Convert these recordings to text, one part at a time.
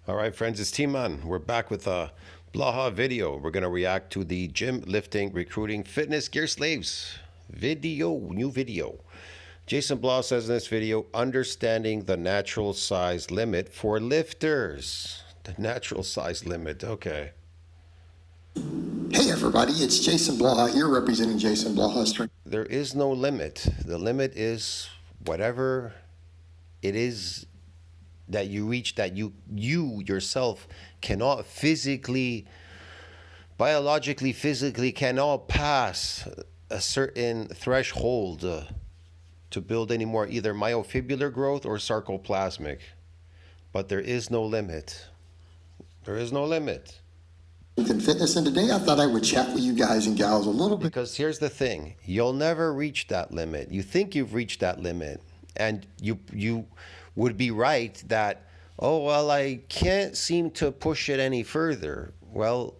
All right, friends, it's T-Man. We're back with a Blaha video. We're going to react to the gym, lifting, recruiting, fitness gear slaves new video. Jason Blah says in this video, understanding the natural size limit for lifters. The natural size limit, okay. Hey everybody, it's Jason Blaha here representing Jason Blaha Strength. There is no limit. The limit is whatever it is that you reach that you yourself cannot biologically, physically cannot pass a certain threshold to build any more either myofibular growth or sarcoplasmic. But there is no limit. There is no limit. And fitness, and today I thought I would chat with you guys and gals a little bit. Because here's the thing, you'll never reach that limit. You think you've reached that limit, and you would be right that, oh, well, I can't seem to push it any further. Well,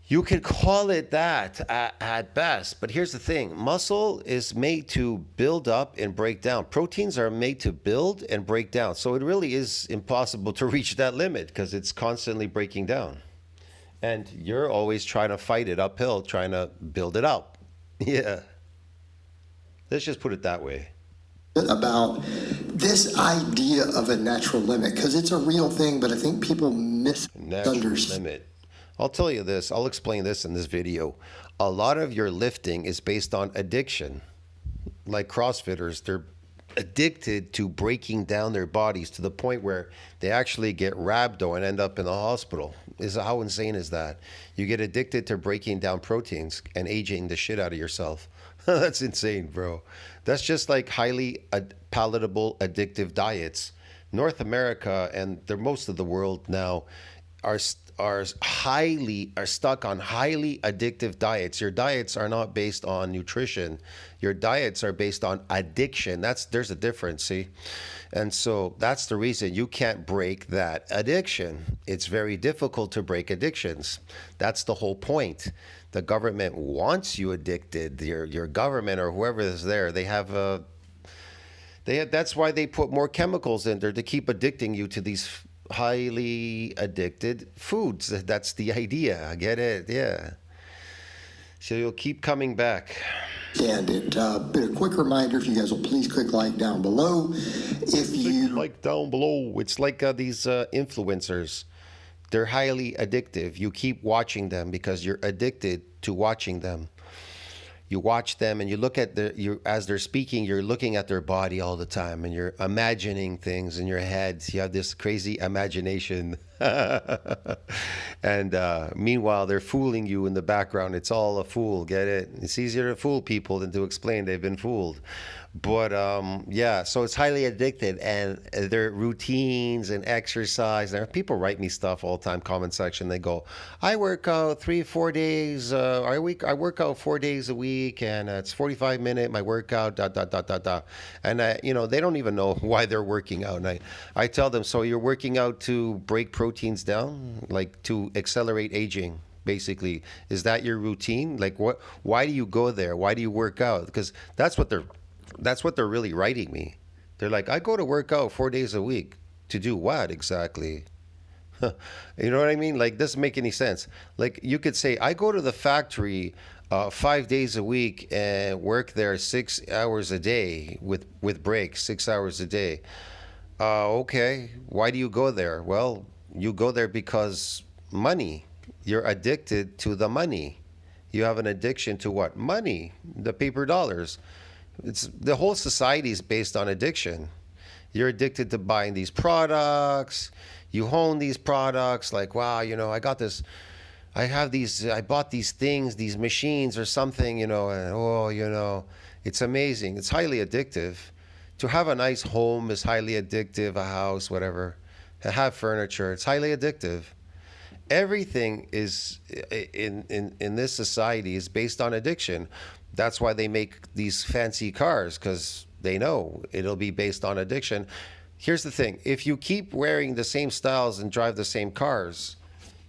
you could call it that at best, but here's the thing. Muscle is made to build up and break down. Proteins are made to build and break down. So it really is impossible to reach that limit because it's constantly breaking down. And you're always trying to fight it uphill, trying to build it up. Yeah. Let's just put it that way. About this idea of a natural limit, because it's a real thing, but I think people misunderstand. Limit. I'll tell you this, I'll explain this in this video. A lot of your lifting is based on addiction. Like CrossFitters, they're addicted to breaking down their bodies to the point where they actually get rhabdo and end up in the hospital. How insane is that? You get addicted to breaking down proteins and aging the shit out of yourself. That's insane, bro. That's just like highly palatable, addictive diets. North America and most of the world now are stuck on highly addictive diets. Your diets are not based on nutrition. Your diets are based on addiction. There's a difference, see? And so that's the reason you can't break that addiction. It's very difficult to break addictions. That's the whole point. The government wants you addicted. Your government or whoever is there, that's why they put more chemicals in there to keep addicting you to these highly addicted foods. That's the idea. I get it. Yeah. So you'll keep coming back. And but a quick reminder, if you guys will please click like down below. If you like down below, it's like these influencers. They're highly addictive. You keep watching them because you're addicted to watching them. You watch them and you look at as they're speaking, you're looking at their body all the time and you're imagining things in your head. You have this crazy imagination. And meanwhile, they're fooling you in the background. It's all a fool, get it? It's easier to fool people than to explain they've been fooled. But yeah, so it's highly addicted, and their routines and exercise. And people write me stuff all the time, comment section. They go, I work out 3-4 days I work out 4 days a week, and it's 45-minute my workout, And they don't even know why they're working out. And I tell them, so you're working out to break proteins down, like to accelerate aging? Basically, is that your routine? Like, why do you go there? Why do you work out? Because that's what they're really writing me. They're like, I go to work out 4 days a week. To do what exactly? You know what I mean? Like, doesn't make any sense. Like, you could say, I go to the factory 5 days a week and work there 6 hours a day with breaks, 6 hours a day. Okay, why do you go there? Well, you go there because money. You're addicted to the money. You have an addiction to what? Money, the paper dollars. The whole society is based on addiction. You're addicted to buying these products. You own these products. Like, wow, I got this. I bought these things, these machines or something, and it's amazing. It's highly addictive. To have a nice home is highly addictive, a house, whatever. To have furniture, it's highly addictive. Everything is in this society is based on addiction. That's why they make these fancy cars, because they know it'll be based on addiction. Here's the thing. If you keep wearing the same styles and drive the same cars,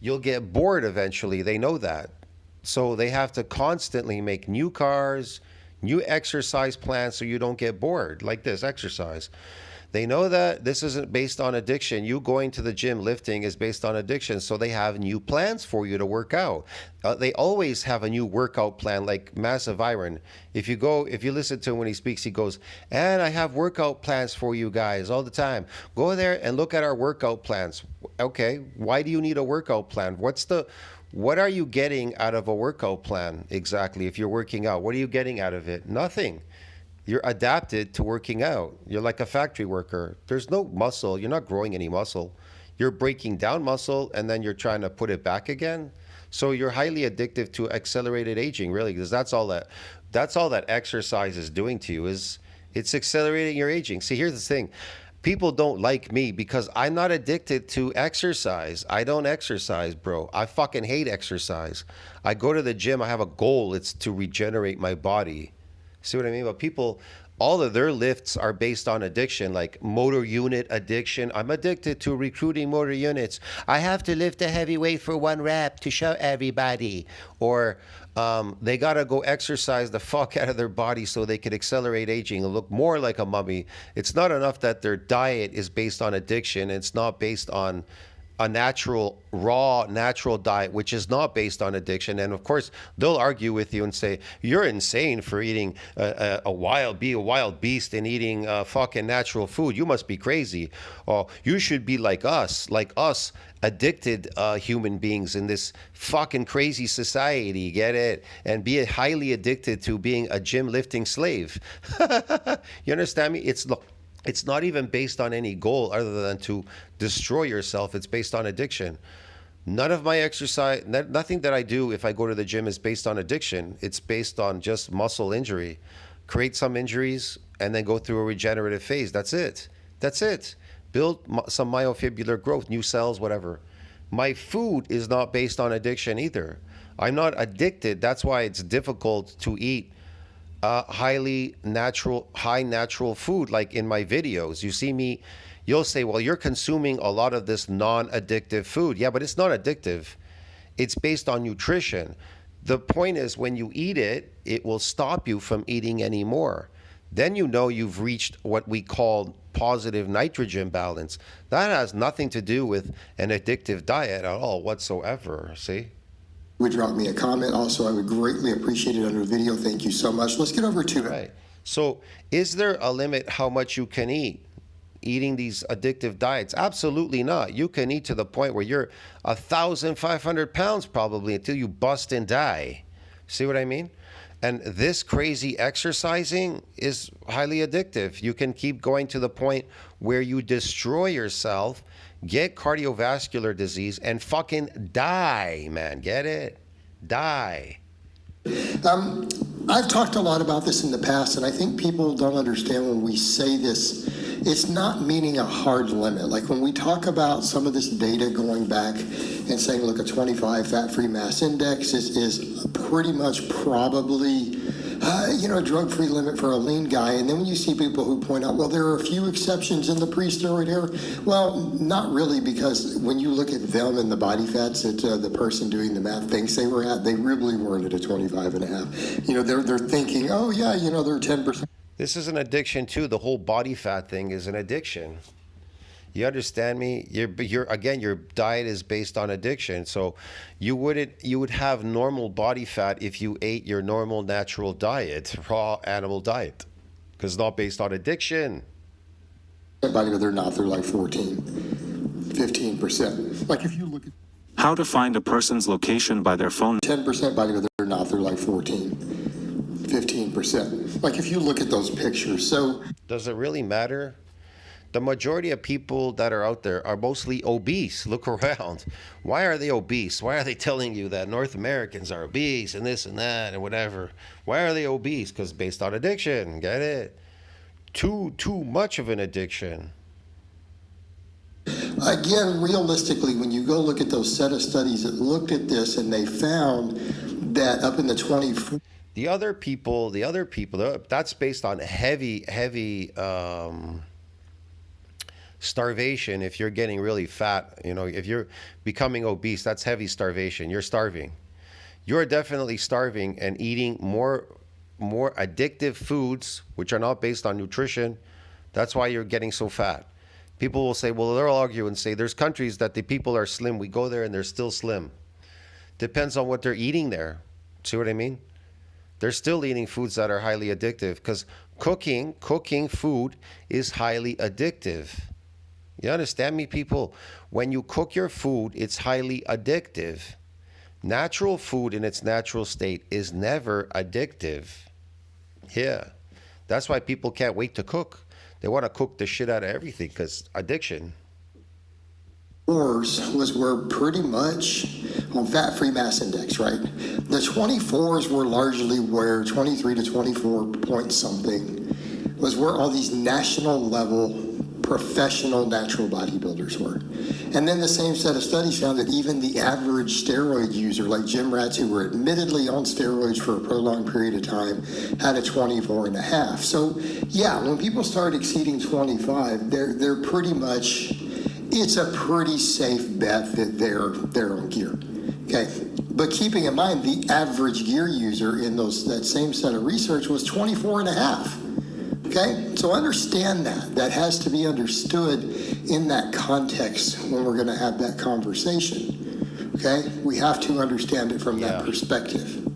you'll get bored eventually. They know that. So they have to constantly make new cars, new exercise plans so you don't get bored, like this exercise. They know that this isn't based on addiction. You going to the gym lifting is based on addiction. So they have new plans for you to work out. They always have a new workout plan, like Massive Iron. If you listen to him when he speaks, he goes, and I have workout plans for you guys all the time. Go there and look at our workout plans. Okay, why do you need a workout plan? What are you getting out of a workout plan exactly? If you're working out, what are you getting out of it? Nothing. You're adapted to working out. You're like a factory worker. There's no muscle. You're not growing any muscle. You're breaking down muscle and then you're trying to put it back again. So you're highly addictive to accelerated aging, really, because that's all that exercise is doing to you is it's accelerating your aging. See, here's the thing. People don't like me because I'm not addicted to exercise. I don't exercise, bro. I fucking hate exercise. I go to the gym. I have a goal. It's to regenerate my body. See what I mean? But people, all of their lifts are based on addiction, like motor unit addiction. I'm addicted to recruiting motor units. I have to lift a heavy weight for 1 rep to show everybody. Or they got to go exercise the fuck out of their body so they can accelerate aging and look more like a mummy. It's not enough that their diet is based on addiction. It's not based on a raw natural diet, which is not based on addiction. And of course, they'll argue with you and say, you're insane for eating a wild beast and eating fucking natural food. You must be crazy. Or you should be like us addicted human beings in this fucking crazy society, get it? And be highly addicted to being a gym lifting slave. You understand me? It's not even based on any goal other than to destroy yourself. It's based on addiction. None of my exercise, nothing that I do if I go to the gym is based on addiction. It's based on just muscle injury. Create some injuries and then go through a regenerative phase. That's it. Build some myofibrillar growth, new cells, whatever. My food is not based on addiction either. I'm not addicted. That's why it's difficult to eat high natural food. Like in my videos, you see me, you'll say, well, you're consuming a lot of this non-addictive food. Yeah, but it's not addictive. It's based on nutrition. The point is when you eat it, it will stop you from eating anymore. Then you know you've reached what we call positive nitrogen balance. That has nothing to do with an addictive diet at all whatsoever, see? Would drop me a comment. Also, I would greatly appreciate it under the video. Thank you so much. Let's get over to it. Right. So is there a limit how much you can eat eating these addictive diets? Absolutely not. You can eat to the point where you're 1,500 pounds probably until you bust and die. See what I mean? And this crazy exercising is highly addictive. You can keep going to the point where you destroy yourself, get cardiovascular disease, and fucking die, man. Get it? Die. I've talked a lot about this in the past, and I think people don't understand when we say this. It's not meaning a hard limit. Like when we talk about some of this data going back and saying, look, a 25 fat-free mass index is pretty much probably, a drug-free limit for a lean guy. And then when you see people who point out, well, there are a few exceptions in the pre-steroid era. Well, not really, because when you look at them and the body fats that the person doing the math thinks they were at, they really weren't at a 25 and a half. They're thinking, oh, yeah, they're 10%. This is an addiction too. The whole body fat thing is an addiction. You understand me? Your diet is based on addiction. So you would have normal body fat if you ate your normal natural diet, raw animal diet, because it's not based on addiction. Body, but they're not. They're like 14, 15%. Like if you look at how to find a person's location by their phone. 10% body, but they're not. They're like 14, 15%. Like if you look at those pictures. So does it really matter? The majority of people that are out there are mostly obese. Look around. Why are they obese? Why are they telling you that North Americans are obese and this and that and whatever? Why are they obese? Because based on addiction. Get it? Too much of an addiction. Again, realistically, when you go look at those set of studies that looked at this and they found that up in the 20... The other people, that's based on heavy starvation. If you're getting really fat, if you're becoming obese, that's heavy starvation. You're starving. You're definitely starving and eating more addictive foods, which are not based on nutrition, That's why you're getting so fat. People will say, well, they'll argue and say there's countries that the people are slim. We go there and they're still slim. Depends on what they're eating there. See what I mean? They're still eating foods that are highly addictive because cooking food is highly addictive. You understand me, people? When you cook your food, it's highly addictive. Natural food in its natural state is never addictive. Yeah. That's why people can't wait to cook. They want to cook the shit out of everything because addiction. Was where pretty much on fat-free mass index, right? The 24s were largely where 23 to 24 point something was where all these national level professional natural bodybuilders were. And then the same set of studies found that even the average steroid user, like gym rats who were admittedly on steroids for a prolonged period of time, had a 24 and a half. So yeah, when people start exceeding 25, they're pretty much, it's a pretty safe bet that they're on gear. Okay, but keeping in mind the average gear user in that same set of research was 24 and a half. Okay, so understand that has to be understood in that context when we're going to have that conversation. Okay, we have to understand it from that perspective.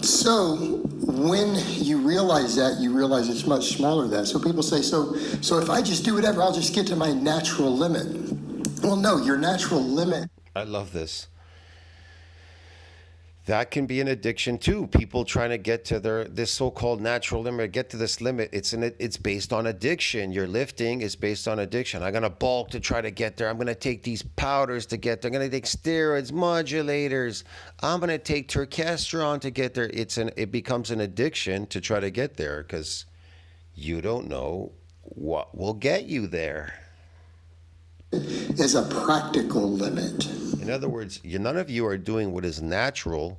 So when you realize that, you realize it's much smaller than that. So people say, so if I just do whatever, I'll just get to my natural limit. Well, no, your natural limit. I love this. That can be an addiction too. People trying to get to this so-called natural limit, get to this limit. It's based on addiction. Your lifting is based on addiction. I'm gonna bulk to try to get there. I'm gonna take these powders to get there. I'm gonna take steroids, modulators. I'm gonna take turkesterone to get there. It becomes an addiction to try to get there because you don't know what will get you there. Is a practical limit. In other words, none of you are doing what is natural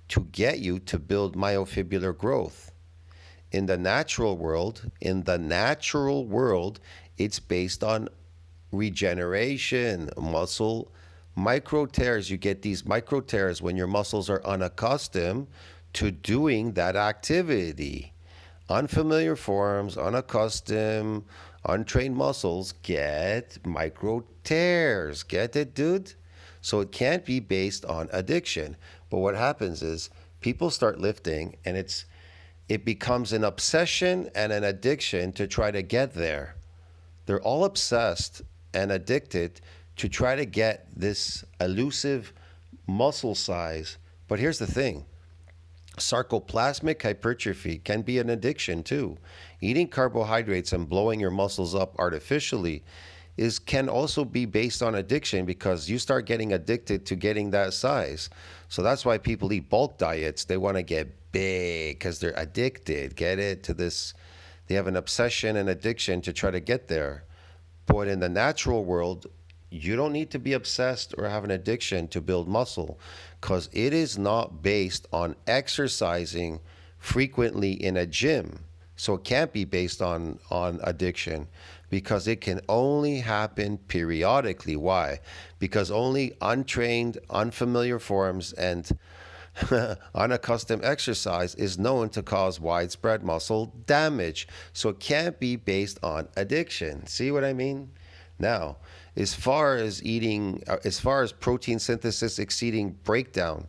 to get you to build myofibrillar growth. In the natural world, it's based on regeneration, muscle micro tears. You get these micro tears when your muscles are unaccustomed to doing that activity. Unfamiliar forms, unaccustomed, untrained muscles get micro tears. Get it, dude? So it can't be based on addiction. But what happens is people start lifting and it becomes an obsession and an addiction to try to get there. They're all obsessed and addicted to try to get this elusive muscle size. But here's the thing. Sarcoplasmic hypertrophy can be an addiction too. Eating carbohydrates and blowing your muscles up artificially can also be based on addiction because you start getting addicted to getting that size. So that's why people eat bulk diets. They want to get big because they're addicted. Get it to this? They have an obsession and addiction to try to get there. But in the natural world, you don't need to be obsessed or have an addiction to build muscle because it is not based on exercising frequently in a gym. So it can't be based on addiction because it can only happen periodically. Why? Because only untrained, unfamiliar forms and unaccustomed exercise is known to cause widespread muscle damage. So it can't be based on addiction. See what I mean? Now, as far as protein synthesis exceeding breakdown,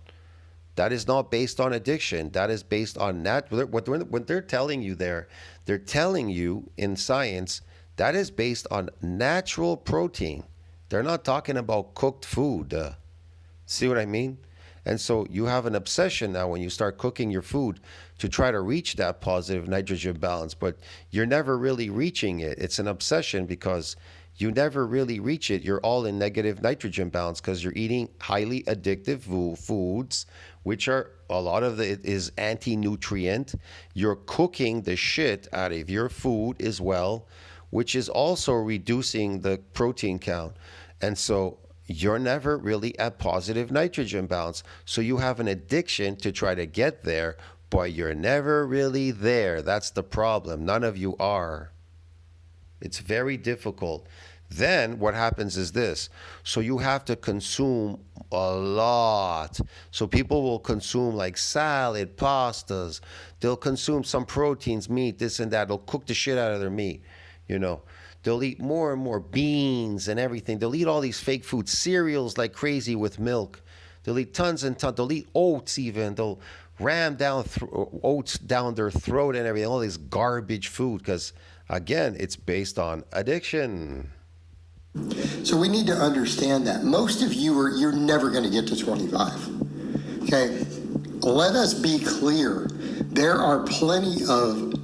that is not based on addiction. That is based on what they're telling you there. They're telling you in science that is based on natural protein. They're not talking about cooked food. See what I mean? And so you have an obsession now when you start cooking your food to try to reach that positive nitrogen balance, but you're never really reaching it. It's an obsession because you never really reach it. You're all in negative nitrogen balance because you're eating highly addictive foods, which are a lot of it is anti-nutrient. You're cooking the shit out of your food as well, which is also reducing the protein count. And so you're never really at positive nitrogen balance. So you have an addiction to try to get there, but you're never really there. That's the problem. None of you are. It's very difficult Then what happens is this. So you have to consume a lot. So people will consume like salad, pastas. They'll consume some proteins, meat, this and that. They'll cook the shit out of their meat, you know. They'll eat more and more beans and everything. They'll eat all these fake foods, cereals like crazy with milk. They'll eat tons and tons. They'll eat oats even. They'll ram down oats down their throat and everything. All this garbage food because, again, it's based on addiction. So we need to understand that. Most of you you're never going to get to 25. Okay? Let us be clear. There are plenty of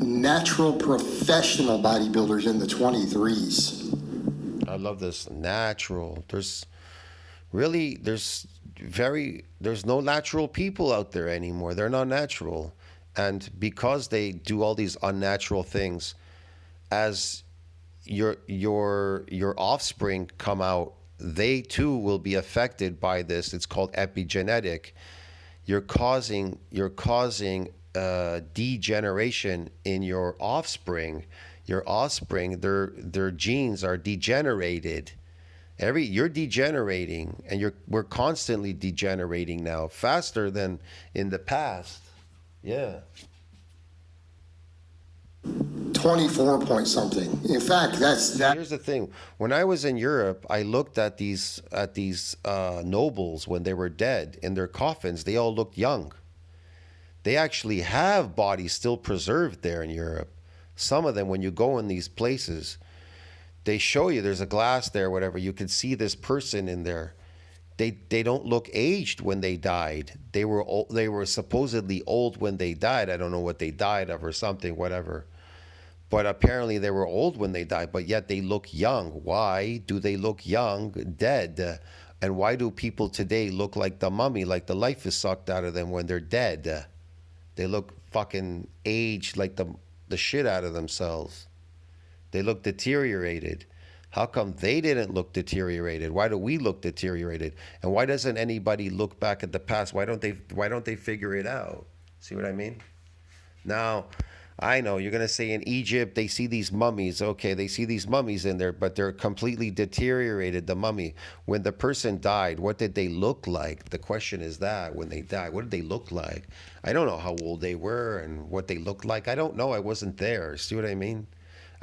natural professional bodybuilders in the 23s. I love this natural. There's no natural people out there anymore. They're not natural. And because they do all these unnatural things, as your offspring come out, they too will be affected by this. It's called epigenetic. You're causing degeneration in your offspring. Your offspring, their genes are degenerated. You're degenerating, and we're constantly degenerating now, faster than in the past. Yeah. 24 point something. In fact, Here's the thing. When I was in Europe, I looked at these nobles when they were dead in their coffins. They all looked young. They actually have bodies still preserved there in Europe. Some of them, when you go in these places, they show you there's a glass there, whatever. You can see this person in there. They don't look aged when they died. They were supposedly old when they died. I don't know what they died of or something, whatever. But apparently they were old when they died, but yet they look young. Why do they look young, dead? And why do people today look like the mummy, like the life is sucked out of them when they're dead? They look fucking aged, like the shit out of themselves. They look deteriorated. How come they didn't look deteriorated? Why do we look deteriorated? And why doesn't anybody look back at the past? Why don't they figure it out? See what I mean? Now, I know you're going to say in Egypt, they see these mummies. Okay, they see these mummies in there, but they're completely deteriorated, the mummy. When the person died, what did they look like? The question is that when they died, what did they look like? I don't know how old they were and what they looked like. I don't know. I wasn't there. See what I mean?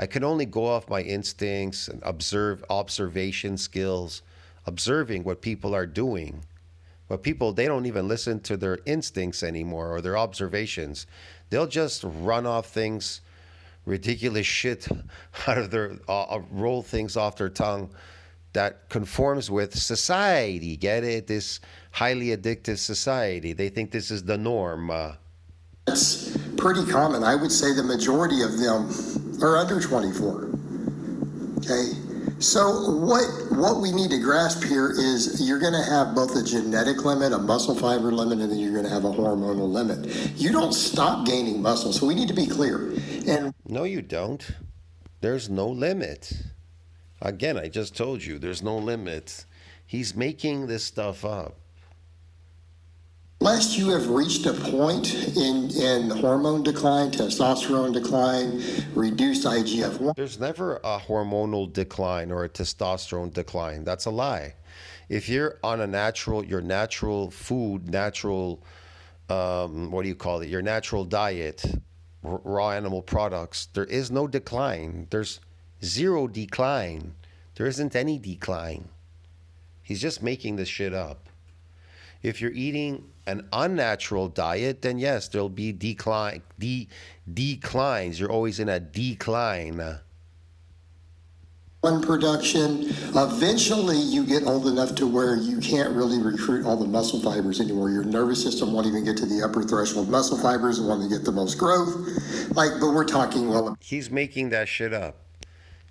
I can only go off my instincts and observation skills, observing what people are doing. But people, they don't even listen to their instincts anymore or their observations. They'll just run off things, ridiculous shit out of their, roll things off their tongue that conforms with society. Get it? This highly addictive society. They think this is the norm. That's pretty common. I would say the majority of them are under 24. Okay? So what we need to grasp here is you're going to have both a genetic limit, a muscle fiber limit, and then you're going to have a hormonal limit. You don't stop gaining muscle, so we need to be clear. And no, you don't. There's no limit. Again, I just told you, there's no limit. He's making this stuff up. Unless you have reached a point in hormone decline, testosterone decline, reduced IGF-1. There's never a hormonal decline or a testosterone decline. That's a lie. If you're on your natural food, your natural diet, raw animal products, there is no decline. There's zero decline. There isn't any decline. He's just making this shit up. If you're eating an unnatural diet, then yes, there'll be declines. You're always in a decline. One production, eventually you get old enough to where you can't really recruit all the muscle fibers anymore. Your nervous system won't even get to the upper threshold muscle fibers, the one that get the most growth. But we're talking, he's making that shit up.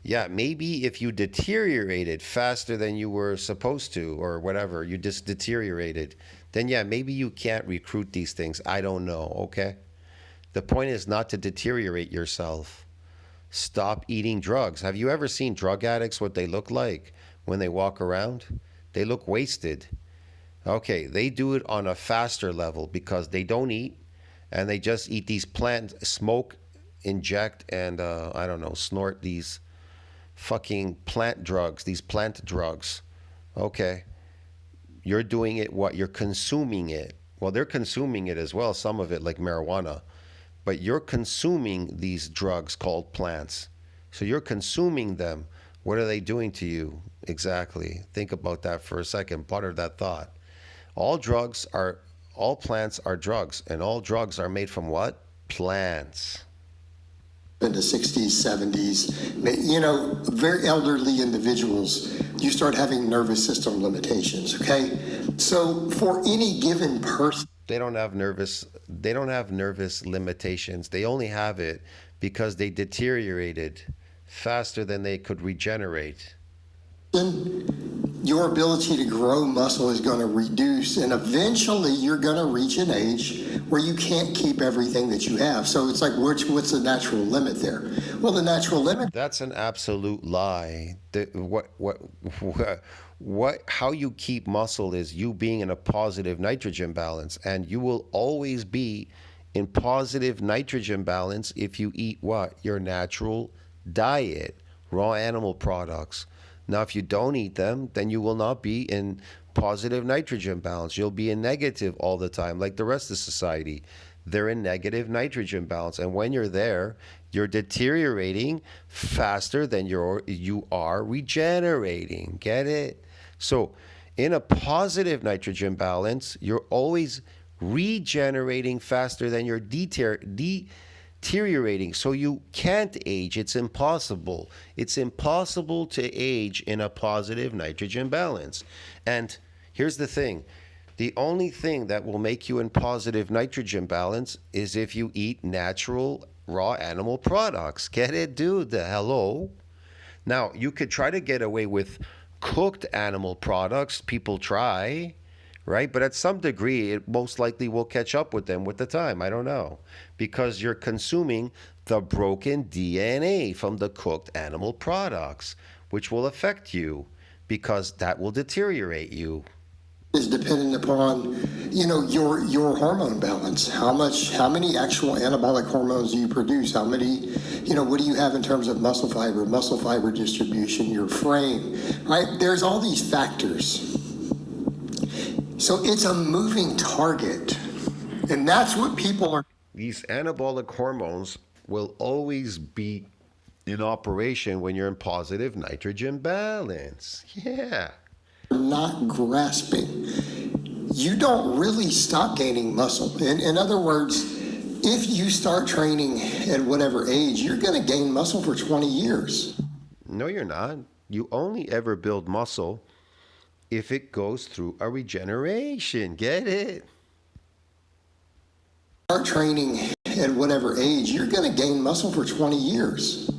Yeah, maybe if you deteriorated faster than you were supposed to or whatever, you just deteriorated, then yeah, maybe you can't recruit these things. I don't know, okay? The point is not to deteriorate yourself. Stop eating drugs. Have you ever seen drug addicts, what they look like when they walk around? They look wasted. Okay, they do it on a faster level because they don't eat and they just eat these plants, smoke, inject, and snort these fucking plant drugs, these plant drugs. Okay. You're doing it what? You're consuming it. Well, they're consuming it as well, some of it like marijuana. But you're consuming these drugs called plants. So you're consuming them. What are they doing to you exactly? Think about that for a second. Butter that thought. All plants are drugs, and all drugs are made from what? Plants. In the 60s, 70s, you know, very elderly individuals, you start having nervous system limitations, okay? So for any given person, They don't have nervous limitations. They only have it because they deteriorated faster than they could regenerate. your ability to grow muscle is going to reduce, and eventually you're going to reach an age where you can't keep everything that you have. So it's like, what's the natural limit there? Well, the natural limit. That's an absolute lie. How you keep muscle is you being in a positive nitrogen balance, and you will always be in positive nitrogen balance if you eat what? Your natural diet, raw animal products. Now, if you don't eat them, then you will not be in positive nitrogen balance. You'll be in negative all the time, like the rest of society. They're in negative nitrogen balance. And when you're there, you're deteriorating faster than you are regenerating. Get it? So in a positive nitrogen balance, you're always regenerating faster than you're deteriorating. So you can't age. It's impossible. It's impossible to age in a positive nitrogen balance. And here's the thing. The only thing that will make you in positive nitrogen balance is if you eat natural raw animal products. Get it, dude? Hello? Now, you could try to get away with cooked animal products. People try, right? But at some degree, it most likely will catch up with them with the time. I don't know. Because you're consuming the broken DNA from the cooked animal products, which will affect you because that will deteriorate you. Is dependent upon, you know, your hormone balance. How many actual anabolic hormones do you produce? How many, you know, what do you have in terms of muscle fiber distribution, your frame, right? There's all these factors. So it's a moving target. And that's what people are. These anabolic hormones will always be in operation when you're in positive nitrogen balance. Yeah. Not grasping. You don't really stop gaining muscle. In other words, if you start training at whatever age, you're going to gain muscle for 20 years. No, you're not. You only ever build muscle if it goes through a regeneration. Get it? Start training at whatever age, you're going to gain muscle for 20 years.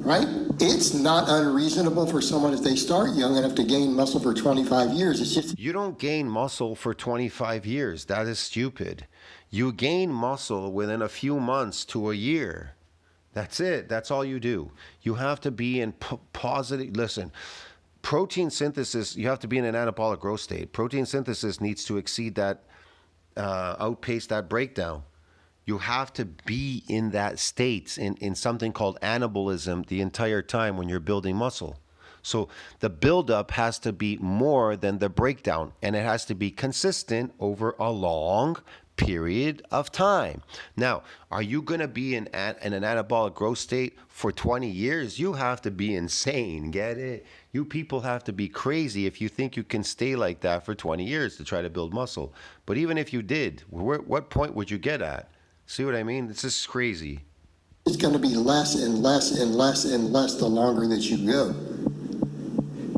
Right? It's not unreasonable for someone, if they start young enough, to gain muscle for 25 years. It's just. You don't gain muscle for 25 years. That is stupid. You gain muscle within a few months to a year. That's it. That's all you do. You have to be in positive. Listen, protein synthesis, you have to be in an anabolic growth state. Protein synthesis needs to exceed that, outpace that breakdown. You have to be in that state, in something called anabolism, the entire time when you're building muscle. So the buildup has to be more than the breakdown, and it has to be consistent over a long period of time. Now, are you going to be in an anabolic growth state for 20 years? You have to be insane, get it? You people have to be crazy if you think you can stay like that for 20 years to try to build muscle. But even if you did, what point would you get at? See what I mean? It's just crazy. It's going to be less and less and less and less the longer that you go.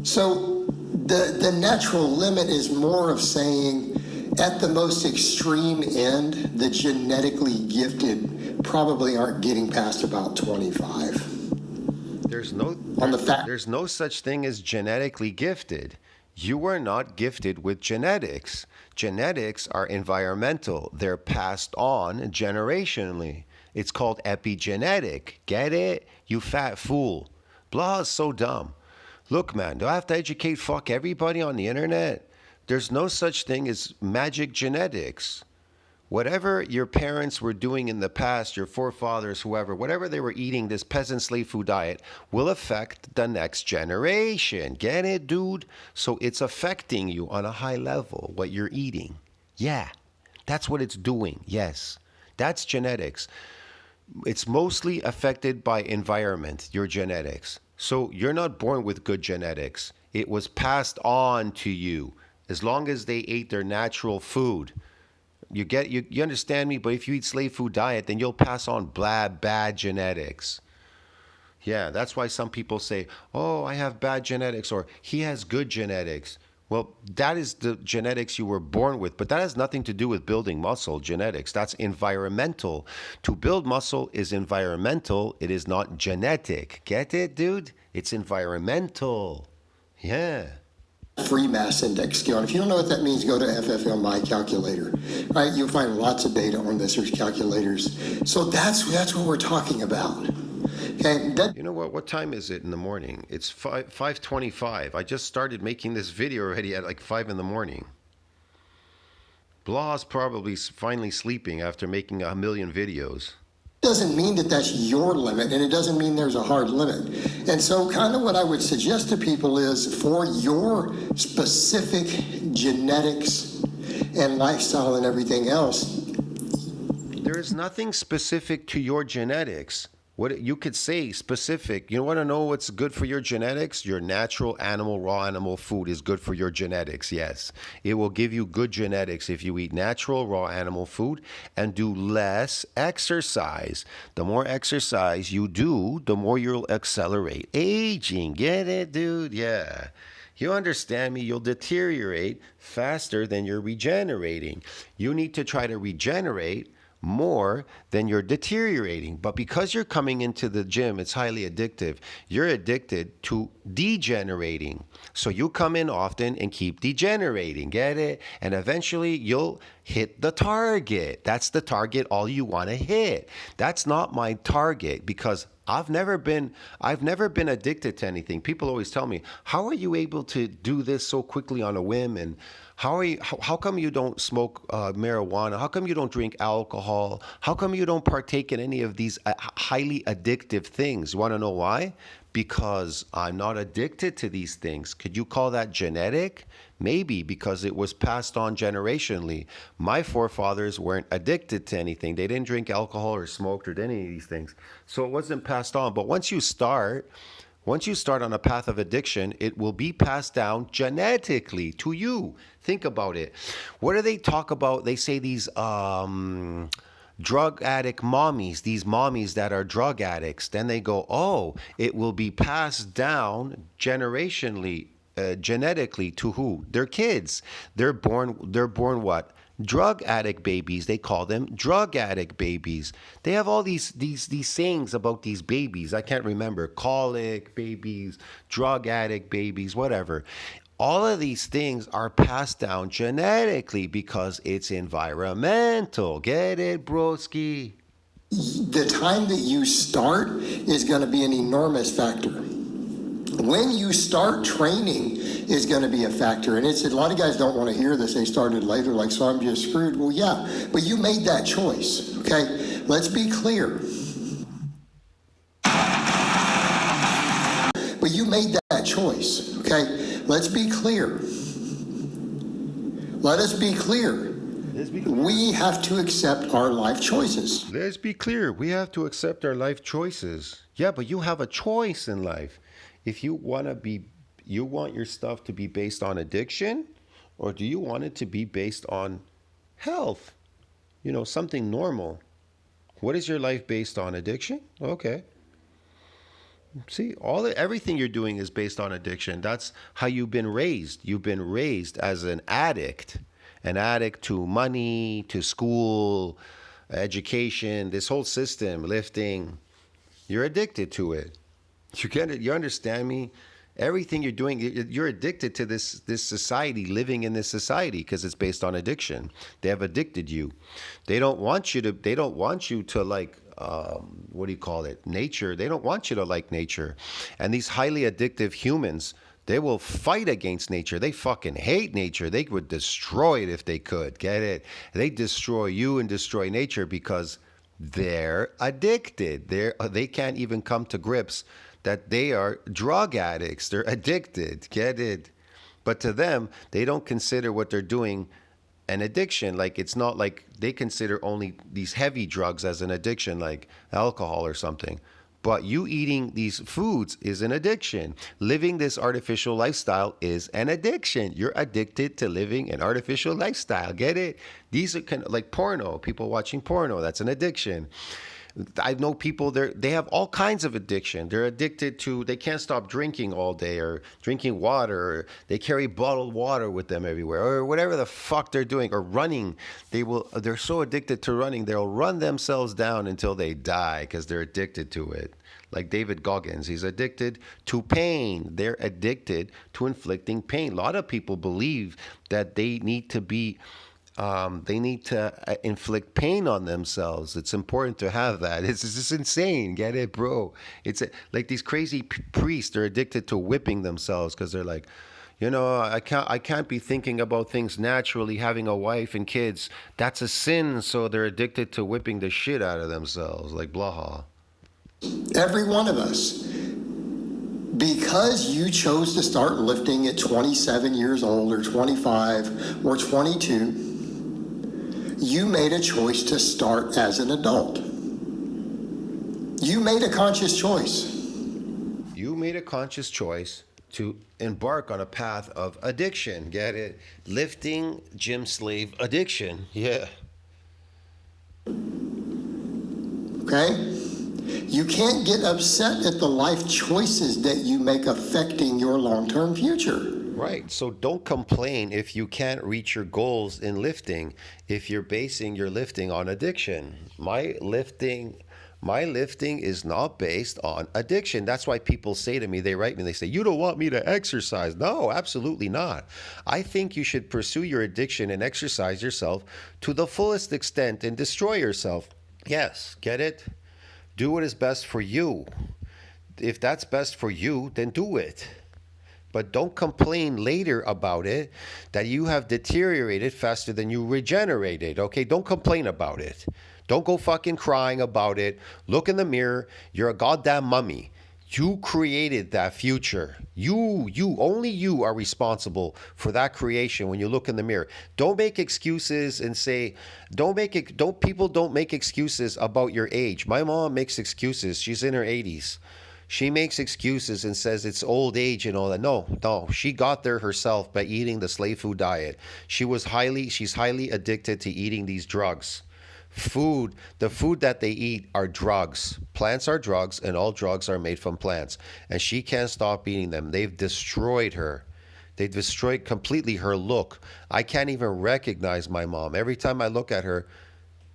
So the natural limit is more of saying, at the most extreme end, the genetically gifted probably aren't getting past about 25. There's no such thing as genetically gifted. You are not gifted with genetics. Genetics are environmental. They're passed on generationally. It's called epigenetic. Get it? You fat fool. Blah is so dumb. Look, man, do I have to educate everybody on the internet? There's no such thing as magic genetics. Whatever your parents were doing in the past, your forefathers, whoever, whatever they were eating, this peasant slave food diet will affect the next generation. Get it, dude? So it's affecting you on a high level, what you're eating. Yeah, that's what it's doing. Yes, that's genetics. It's mostly affected by environment, your genetics. So you're not born with good genetics. It was passed on to you as long as they ate their natural food. You understand me? But if you eat slave food diet, then you'll pass on bad genetics. Yeah, that's why some people say, "Oh, I have bad genetics," or "He has good genetics." Well, that is the genetics you were born with, but that has nothing to do with building muscle genetics. That's environmental. To build muscle is environmental. It is not genetic. Get it, dude? It's environmental. Yeah. Free mass index scale. And if you don't know what that means, go to FFMI calculator. Right? You'll find lots of data on this. There's calculators. So that's what we're talking about. Okay. You know what? What time is it in the morning? It's 5:25. I just started making this video already at like 5 in the morning. Blah's probably finally sleeping after making 1,000,000 videos. Doesn't mean that that's your limit, and it doesn't mean there's a hard limit. And so kind of what I would suggest to people is for your specific genetics and lifestyle and everything else. There is nothing specific to your genetics. What you could say specific. You want to know what's good for your genetics? Your natural animal, raw animal food is good for your genetics. Yes. It will give you good genetics if you eat natural, raw animal food and do less exercise. The more exercise you do, the more you'll accelerate aging. Get it, dude? Yeah. You understand me? You'll deteriorate faster than you're regenerating. You need to try to regenerate more than you're deteriorating. But because you're coming into the gym, it's highly addictive. You're addicted to degenerating. So you come in often and keep degenerating. Get it? And eventually you'll hit the target. That's the target all you want to hit. That's not my target because I've never been addicted to anything. People always tell me, "How are you able to do this so quickly on a whim?" And how come you don't smoke marijuana? How come you don't drink alcohol? How come you don't partake in any of these highly addictive things? You want to know why? Because I'm not addicted to these things. Could you call that genetic? Maybe, because it was passed on generationally. My forefathers weren't addicted to anything. They didn't drink alcohol or smoked or any of these things. So it wasn't passed on. But once you start on a path of addiction, it will be passed down genetically to you. Think about it. What do they talk about? They say these drug addict mommies, these mommies that are drug addicts. Then they go, "Oh, it will be passed down generationally, genetically to who? Their kids. They're born what? Drug addict babies. They call them drug addict babies. They have all these sayings about these babies. I can't remember. Colic babies, drug addict babies, whatever. All of these things are passed down genetically because it's environmental. Get it, broski? The time that you start is going to be an enormous factor. When you start training is going to be a factor. And a lot of guys don't want to hear this. They started later, like, so I'm just screwed. Well, yeah, but you made that choice, okay? Let's be clear. But you made that choice, okay? Let's be clear. Let us be clear. We have to accept our life choices. Let's be clear. We have to accept our life choices. Yeah, but you have a choice in life. If you want your stuff to be based on addiction, or do you want it to be based on health? Something normal. What is your life based on? Addiction? Okay. See, everything you're doing is based on addiction. That's how you've been raised. You've been raised as an addict to money, to school, education, this whole system, lifting. You're addicted to it. You get it? You understand me? Everything you're doing, you're addicted to this society, living in this society, because it's based on addiction. They have addicted you. They don't want you to like, what do you call it? Nature. They don't want you to like nature. And these highly addictive humans They will fight against nature. They fucking hate nature. They would destroy it if they could. Get it? They destroy you and destroy nature because they're addicted. They can't even come to grips that they are drug addicts. They're addicted. Get it? But to them, they don't consider what they're doing an addiction. Like, it's not like they consider only these heavy drugs as an addiction, like alcohol or something. But you eating these foods is an addiction. Living this artificial lifestyle is an addiction. You're addicted to living an artificial lifestyle. Get it? These are kind of like porno. People watching porno, that's an addiction. I know people they have all kinds of addiction. They're addicted to, they can't stop drinking all day or drinking water, or they carry bottled water with them everywhere, or whatever the fuck they're doing, or running. They're so addicted to running, they'll run themselves down until they die because they're addicted to it. Like David Goggins, he's addicted to pain. They're addicted to inflicting pain. A lot of people believe that they need to inflict pain on themselves. It's important to have that. It's just insane. Get it, bro? Like these crazy priests. They're addicted to whipping themselves because they're like, I can't be thinking about things naturally, having a wife and kids. That's a sin. So they're addicted to whipping the shit out of themselves, like Blaha. Every one of us. Because you chose to start lifting at 27 years old or 25 or 22, you made a choice to start as an adult. You made a conscious choice. You made a conscious choice to embark on a path of addiction. Get it? Lifting, gym slave addiction. Yeah. Okay? You can't get upset at the life choices that you make affecting your long-term future. Right. So don't complain if you can't reach your goals in lifting, if you're basing your lifting on addiction. My lifting is not based on addiction. That's why people say to me, they write me, they say, you don't want me to exercise. No, absolutely not. I think you should pursue your addiction and exercise yourself to the fullest extent and destroy yourself. Yes, get it? Do what is best for you. If that's best for you, then do it. But don't complain later about it that you have deteriorated faster than you regenerated. Okay, don't complain about it. Don't go fucking crying about it. Look in the mirror. You're a goddamn mummy. You created that future. Only you are responsible for that creation when you look in the mirror. Don't make excuses and say, don't make excuses about your age. My mom makes excuses. She's in her 80s. She makes excuses and says it's old age and all that. No, she got there herself by eating the slave food diet. She's highly addicted to eating these drugs. The food that they eat are drugs. Plants are drugs, and all drugs are made from plants. And she can't stop eating them. They've destroyed her. They destroyed completely her look. I can't even recognize my mom. Every time I look at her,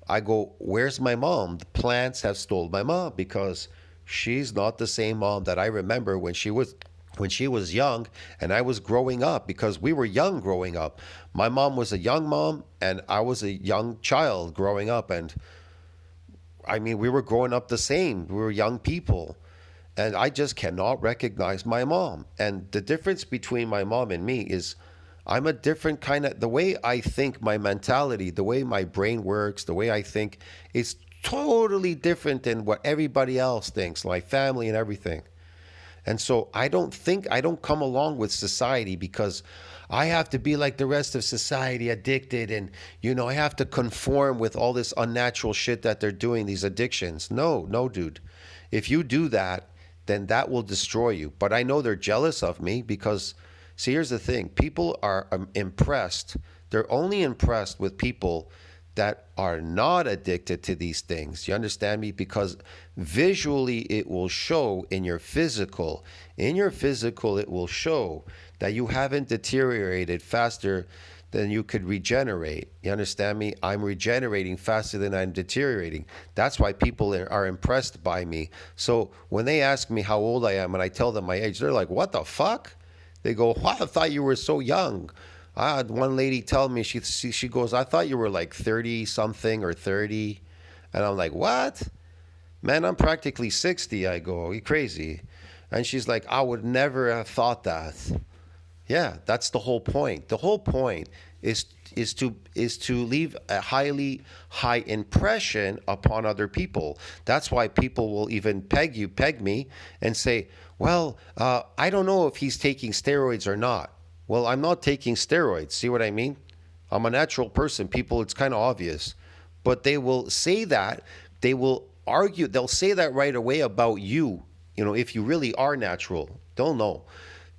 I go, where's my mom? The plants have stole my mom because she's not the same mom that I remember when she was young and I was growing up, because we were young growing up. My mom was a young mom and I was a young child growing up. And I mean, we were growing up the same. We were young people. And I just cannot recognize my mom. And the difference between my mom and me is I'm a different kind of, the way I think, my mentality, the way my brain works, the way I think is totally different than what everybody else thinks, my family and everything. And so I don't come along with society because I have to be like the rest of society, addicted, and I have to conform with all this unnatural shit that they're doing, these addictions. No, dude. If you do that, then that will destroy you. But I know they're jealous of me because, see, here's the thing. People are impressed. They're only impressed with people that are not addicted to these things. You understand me? Because visually it will show in your physical. In your physical, it will show that you haven't deteriorated faster than you could regenerate. You understand me? I'm regenerating faster than I'm deteriorating. That's why people are impressed by me. So when they ask me how old I am and I tell them my age, they're like, what the fuck? They go, I thought you were so young. I had one lady tell me, she goes, I thought you were like 30 something or 30. And I'm like, what? Man, I'm practically 60. I go, are you crazy? And she's like, I would never have thought that. Yeah, that's the whole point. The whole point is to leave a highly high impression upon other people. That's why people will even peg me, and say, "Well, I don't know if he's taking steroids or not." Well, I'm not taking steroids. See what I mean? I'm a natural person. People, it's kind of obvious, but they will say that. They will argue. They'll say that right away about you. You know, if you really are natural, they'll know.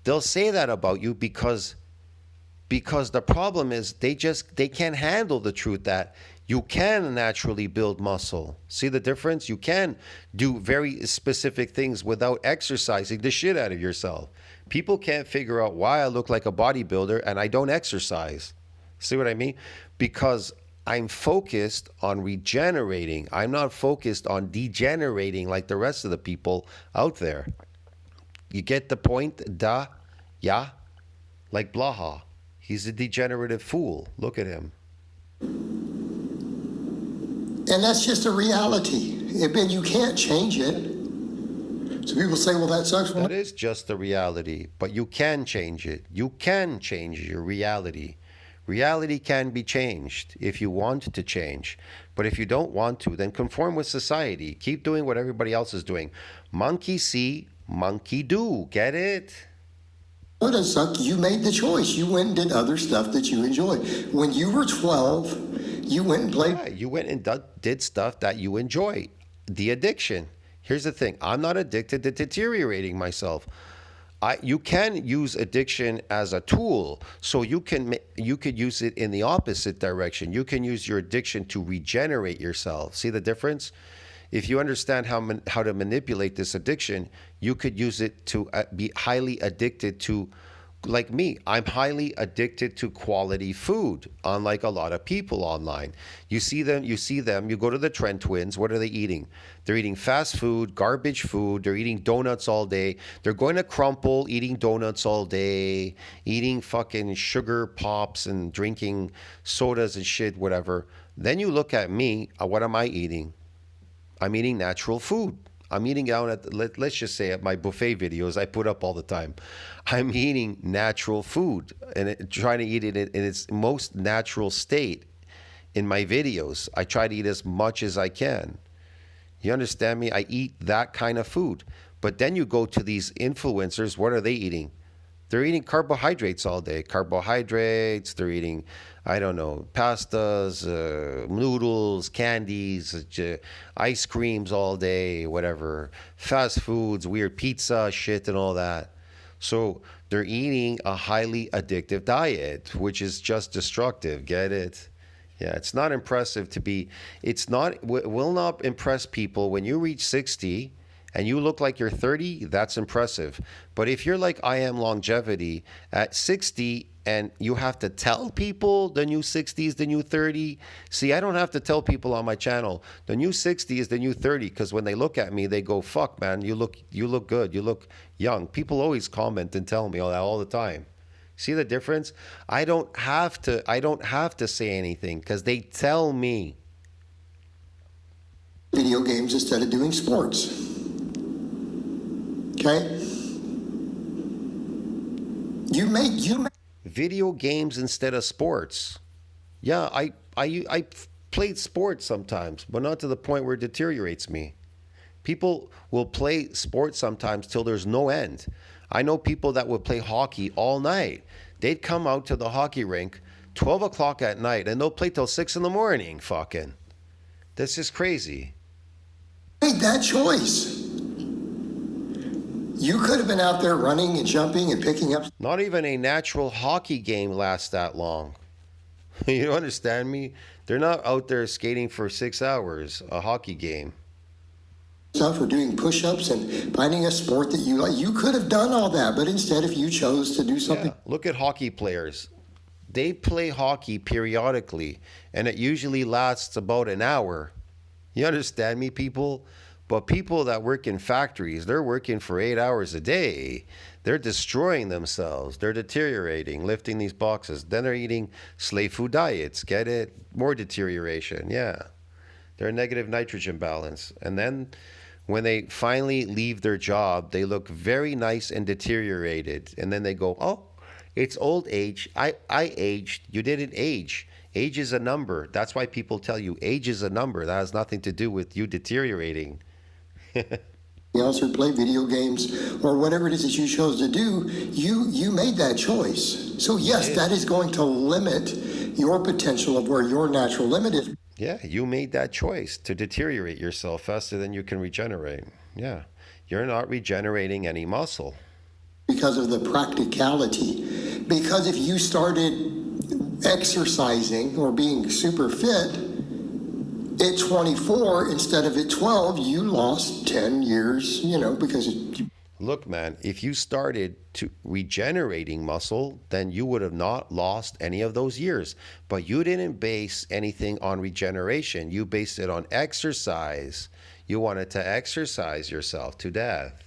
They'll say that about you because the problem is they can't handle the truth that you can naturally build muscle. See the difference? You can do very specific things without exercising the shit out of yourself. People can't figure out why I look like a bodybuilder and I don't exercise. See what I mean? Because I'm focused on regenerating. I'm not focused on degenerating like the rest of the people out there. You get the point? Da, yeah? Like Blaha. He's a degenerative fool. Look at him. And that's just a reality. And you can't change it. So people say, well, that sucks. That is just the reality, but you can change it. You can change your reality. Reality can be changed if you want to change. But if you don't want to, then conform with society. Keep doing what everybody else is doing. Monkey see, monkey do. Get it? It doesn't suck. You made the choice. You went and did other stuff that you enjoy. When you were 12, you went and played. Yeah, you went and did stuff that you enjoy. The addiction. Here's the thing. I'm not addicted to deteriorating myself. You can use addiction as a tool, so you could use it in the opposite direction. You can use your addiction to regenerate yourself. See the difference? If you understand how to manipulate this addiction, you could use it to be highly addicted to, like me. I'm highly addicted to quality food, unlike a lot of people online. You see them, you go to the Trent twins, what are they eating? They're eating fast food, garbage food, they're eating donuts all day. They're going to Crumple, eating donuts all day, eating fucking sugar pops and drinking sodas and shit, whatever. Then you look at me, what am I eating? I'm eating natural food. I'm eating out at, let's just say at my buffet videos I put up all the time. I'm eating natural food and trying to eat it in its most natural state in my videos. I try to eat as much as I can. You understand me? I eat that kind of food. But then you go to these influencers, what are they eating? They're eating carbohydrates all day. Carbohydrates, they're eating, I don't know, pastas, noodles, candies, ice creams all day, whatever. Fast foods, weird pizza, shit and all that. So they're eating a highly addictive diet, which is just destructive. Get it? Yeah, it's not impressive to be, will not impress people when you reach 60 and you look like you're 30, that's impressive. But if you're like I am longevity at 60 and you have to tell people the new 60 is the new 30. See, I don't have to tell people on my channel the new 60 is the new 30 because when they look at me, they go, fuck, man, you look good. You look young. People always comment and tell me all that all the time. See the difference? I don't have to say anything because they tell me. Video games instead of doing sports. Okay? You make Video games instead of sports. Yeah, I played sports sometimes, but not to the point where it deteriorates me. People will play sports sometimes till there's no end. I know people that would play hockey all night. They'd come out to the hockey rink 12 o'clock at night and they'll play till 6 in the morning, fucking. That's just crazy. made that choice. You could have been out there running and jumping and picking up. Not even a natural hockey game lasts that long. You understand me? They're not out there skating for 6 hours, a hockey game. Stuff or doing push-ups and finding a sport that you like. You could have done all that, but instead if you chose to do something. Yeah. Look at hockey players. They play hockey periodically, and it usually lasts about an hour. You understand me, people? But people that work in factories, they're working for 8 hours a day. They're destroying themselves. They're deteriorating, lifting these boxes. Then they're eating slave food diets. Get it? More deterioration, yeah. They're a negative nitrogen balance. And then When they finally leave their job, they look very nice and deteriorated. And then they go, oh, it's old age. I aged. You didn't age. Age is a number. That's why people tell you age is a number. That has nothing to do with you deteriorating. else or play video games or whatever it is that you chose to do, you made that choice. So yes, that is going to limit your potential of where your natural limit is. Yeah, you made that choice to deteriorate yourself faster than you can regenerate. Yeah, you're not regenerating any muscle. Because of the practicality. Because if you started exercising or being super fit at 24 instead of at 12, you lost 10 years, because Look, man, if you started to regenerating muscle, then you would have not lost any of those years. But you didn't base anything on regeneration. You based it on exercise. You wanted to exercise yourself to death.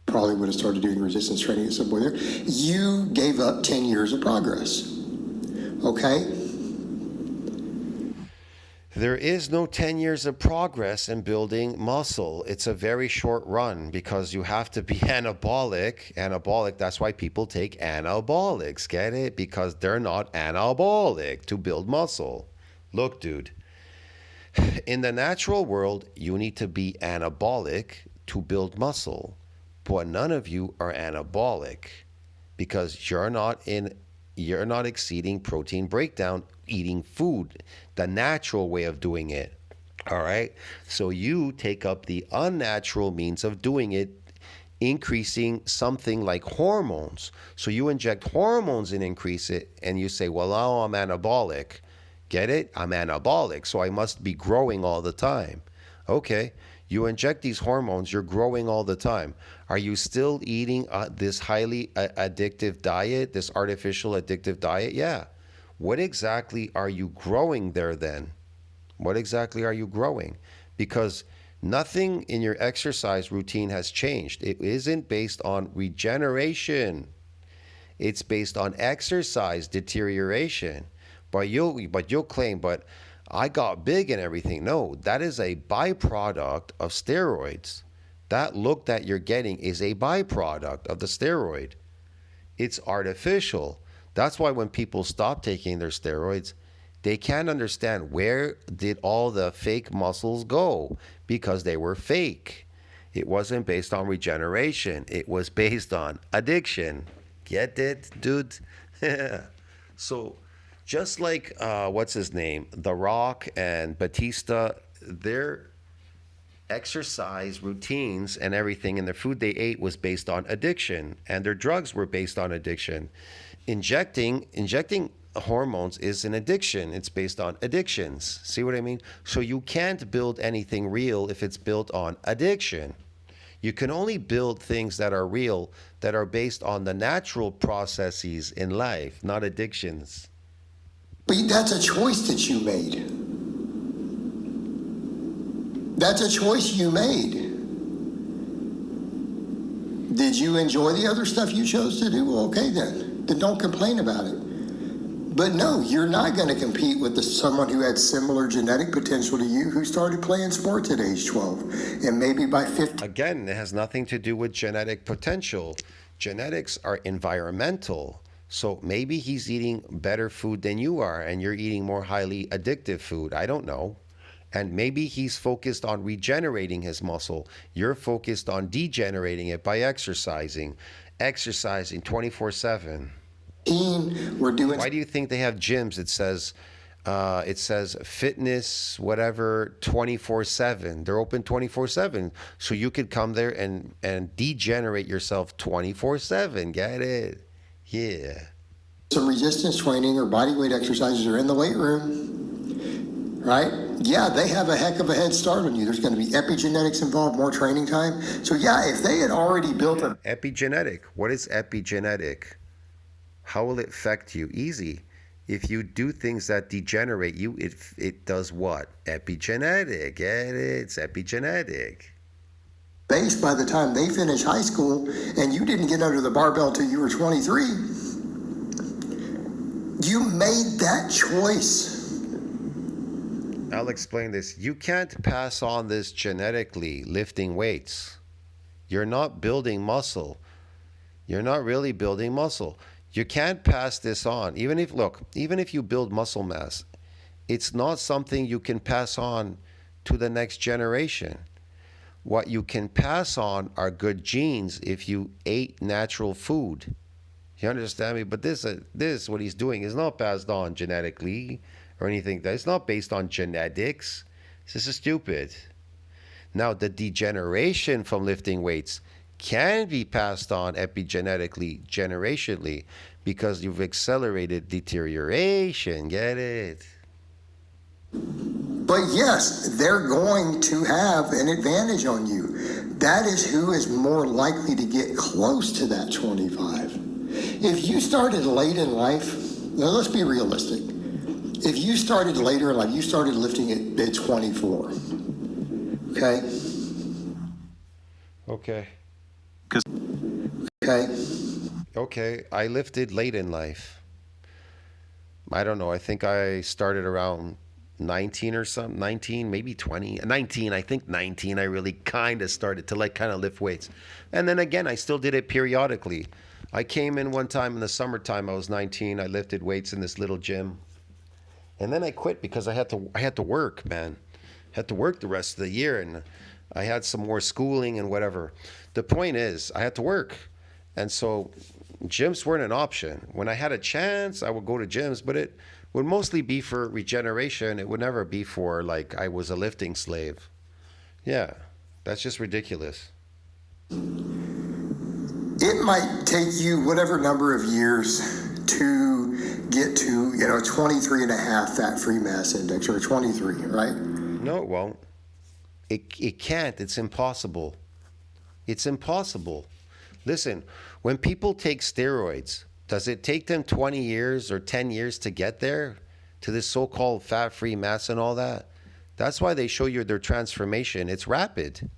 probably would have started doing resistance training at some point there. You gave up 10 years of progress. Okay? There is no 10 years of progress in building muscle. It's a very short run because you have to be anabolic. Anabolic, that's why people take anabolics. Get it? Because they're not anabolic to build muscle. Look, dude, in the natural world, you need to be anabolic to build muscle. But none of you are anabolic because you're not exceeding protein breakdown eating food, the natural way of doing it. All right. So you take up the unnatural means of doing it, increasing something like hormones. So you inject hormones and increase it, and you say, well, now I'm anabolic. Get it? I'm anabolic, so I must be growing all the time. Okay. You inject these hormones, you're growing all the time. Are you still eating this highly addictive diet, this artificial addictive diet? Yeah. What exactly are you growing there then? What exactly are you growing? Because nothing in your exercise routine has changed. It isn't based on regeneration. It's based on exercise deterioration. But you'll claim, but I got big and everything. No, that is a byproduct of steroids. That look that you're getting is a byproduct of the steroid. It's artificial. That's why when people stop taking their steroids, they can't understand where did all the fake muscles go, because they were fake. It wasn't based on regeneration. It was based on addiction. Get it, dude? So just like, what's his name? The Rock and Batista, their exercise routines and everything and the food they ate was based on addiction, and their drugs were based on addiction. Injecting hormones is an addiction. It's based on addictions. See what I mean? So you can't build anything real if it's built on addiction. You can only build things that are real, that are based on the natural processes in life, not addictions. But that's a choice that you made. That's a choice you made. Did you enjoy the other stuff you chose to do? Well, okay then. Then don't complain about it. But no, you're not going to compete with someone who had similar genetic potential to you who started playing sports at age 12. And maybe by 15. Again, it has nothing to do with genetic potential. Genetics are environmental. So maybe he's eating better food than you are, and you're eating more highly addictive food. I don't know. And maybe he's focused on regenerating his muscle. You're focused on degenerating it by exercising 24/7. We're doing. Why do you think they have gyms? It says fitness, whatever, 24/7. They're open 24/7. So you could come there and degenerate yourself 24/7. Get it? Yeah. Some resistance training or body weight exercises are in the weight room, right? Yeah, they have a heck of a head start on you. There's going to be epigenetics involved, more training time. So yeah, if they had already built a Epigenetic. What is epigenetic? How will it affect you? Easy. If you do things that degenerate you, it does what? Epigenetic. Get it? It's epigenetic. base by the time they finish high school, and you didn't get under the barbell till you were 23. You made that choice. I'll explain this. You can't pass on this genetically, lifting weights. You're not building muscle. You're not really building muscle. You can't pass this on. Even if you build muscle mass, it's not something you can pass on to the next generation. What you can pass on are good genes if you ate natural food. You understand me? But this what he's doing is not passed on genetically or anything. It's not based on genetics. This is stupid. Now, the degeneration from lifting weights can be passed on epigenetically, generationally, because you've accelerated deterioration. Get it? But yes, they're going to have an advantage on you. That is who is more likely to get close to that 25. If you started late in life, now let's be realistic. If you started later in life, you started lifting at 24. Okay? Okay. Okay? Okay. I lifted late in life. I don't know. I think I started around 19 or something. 19, maybe 20. 19. I think 19. I really kind of started to kind of lift weights. And then again, I still did it periodically. I came in one time in the summertime. I was 19. I lifted weights in this little gym. And then I quit because I had to work, man. I had to work the rest of the year, and I had some more schooling and whatever. The point is, I had to work. And so gyms weren't an option. When I had a chance, I would go to gyms, but it would mostly be for regeneration. It would never be for I was a lifting slave. Yeah, that's just ridiculous. It might take you whatever number of years to get to, 23 and a half fat-free mass index, or 23, right? No, it won't. It can't. It's impossible. It's impossible. Listen, when people take steroids, does it take them 20 years or 10 years to get there, to this so-called fat-free mass and all that? That's why they show you their transformation. It's rapid.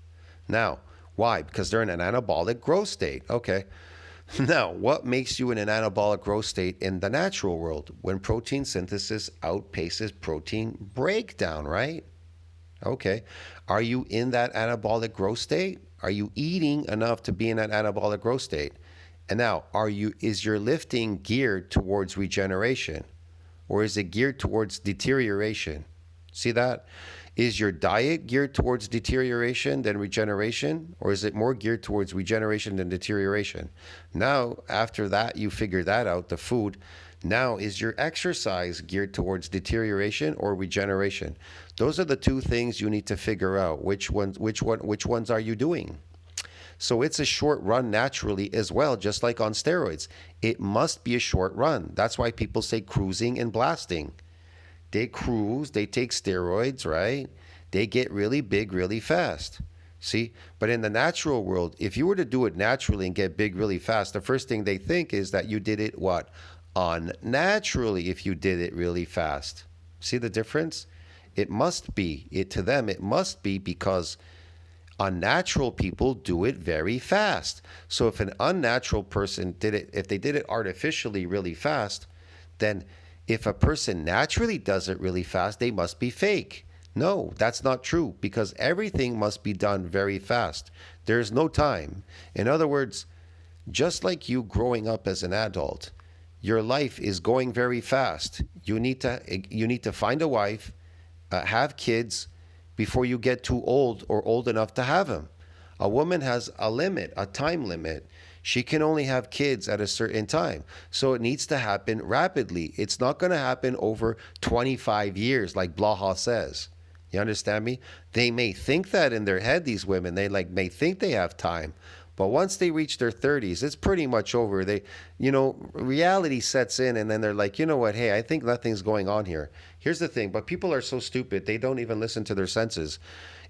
Now, why? Because they're in an anabolic growth state. Okay. Now, what makes you in an anabolic growth state in the natural world? When protein synthesis outpaces protein breakdown, right? Okay. Are you in that anabolic growth state? Are you eating enough to be in that anabolic growth state? And now, is your lifting geared towards regeneration, or is it geared towards deterioration? See that? Is your diet geared towards deterioration than regeneration, or is it more geared towards regeneration than deterioration? Now, after that, you figure that out, the food. Now, is your exercise geared towards deterioration or regeneration? Those are the two things you need to figure out. Which ones are you doing? So it's a short run naturally as well, just like on steroids. It must be a short run. That's why people say cruising and blasting. They cruise, they take steroids, right? They get really big really fast. See? But in the natural world, if you were to do it naturally and get big really fast, the first thing they think is that you did it what? Unnaturally if you did it really fast. See the difference? It must be. To them, it must be because unnatural people do it very fast. So if an unnatural person did it, if they did it artificially really fast, then if a person naturally does it really fast, they must be fake. No, that's not true, because everything must be done very fast. There's no time. In other words, just like you growing up as an adult, your life is going very fast. You need to find a wife, have kids before you get too old or old enough to have them. A woman has a limit, a time limit. She can only have kids at a certain time. So it needs to happen rapidly. It's not going to happen over 25 years like Blaha says. You understand me? They may think that in their head, these women, they may think they have time. But once they reach their 30s, it's pretty much over. Reality sets in, and then they're like, you know what? Hey, I think nothing's going on here. Here's the thing, but people are so stupid, they don't even listen to their senses.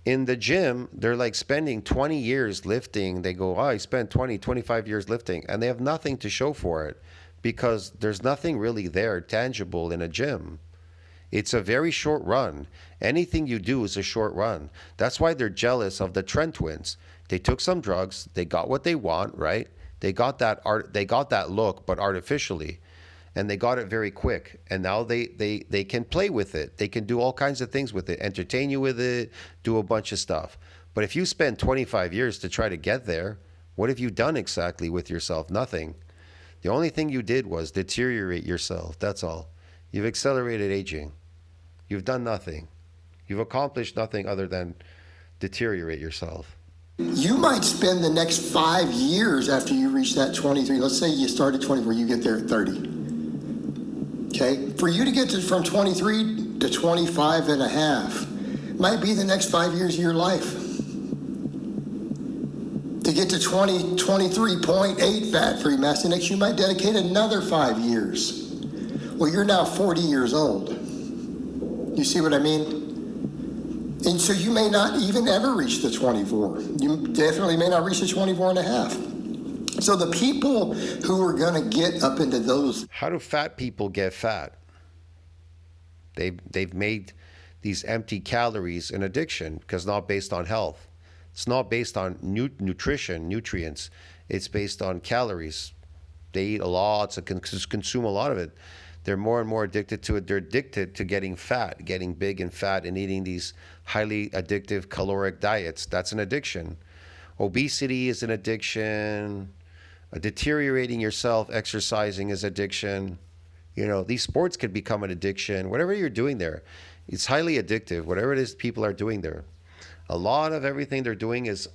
In the gym, they're spending 20 years lifting. They go, I spent 20, 25 years lifting, and they have nothing to show for it because there's nothing really there tangible in a gym. It's a very short run. Anything you do is a short run. That's why they're jealous of the Trent twins. They took some drugs. They got what they want, right? They got that look, but artificially. and they got it very quick. And now they can play with it. They can do all kinds of things with it, entertain you with it, do a bunch of stuff. But if you spend 25 years to try to get there, what have you done exactly with yourself? Nothing. The only thing you did was deteriorate yourself. That's all. You've accelerated aging. You've done nothing. You've accomplished nothing other than deteriorate yourself. You might spend the next 5 years after you reach that 23. Let's say you start at 24, you get there at 30. Okay? For you to get from 23 to 25 and a half might be the next 5 years of your life. To get to 23.8 fat-free mass index, you might dedicate another 5 years. Well, you're now 40 years old. You see what I mean? And so you may not even ever reach the 24. You definitely may not reach the 24 and a half. So the people who are going to get up into those... How do fat people get fat? They've made these empty calories an addiction because it's not based on health. It's not based on nutrition, nutrients. It's based on calories. They eat a lot, so consume a lot of it. They're more and more addicted to it. They're addicted to getting fat, getting big and fat, and eating these highly addictive caloric diets. That's an addiction. Obesity is an addiction. Deteriorating yourself, exercising is addiction. You know, these sports could become an addiction. Whatever you're doing there, it's highly addictive. Whatever it is people are doing there. A lot of everything they're doing is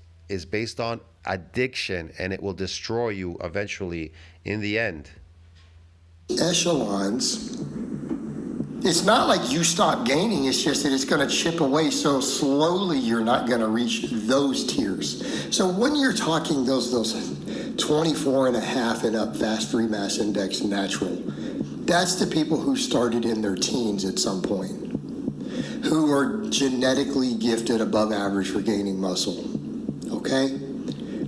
based on addiction, and it will destroy you eventually in the end. Echelons, it's not like you stop gaining, it's just that it's going to chip away so slowly you're not going to reach those tiers. So when you're talking those 24 and a half and up fast free mass index natural, that's the people who started in their teens at some point, who are genetically gifted above average for gaining muscle. Okay?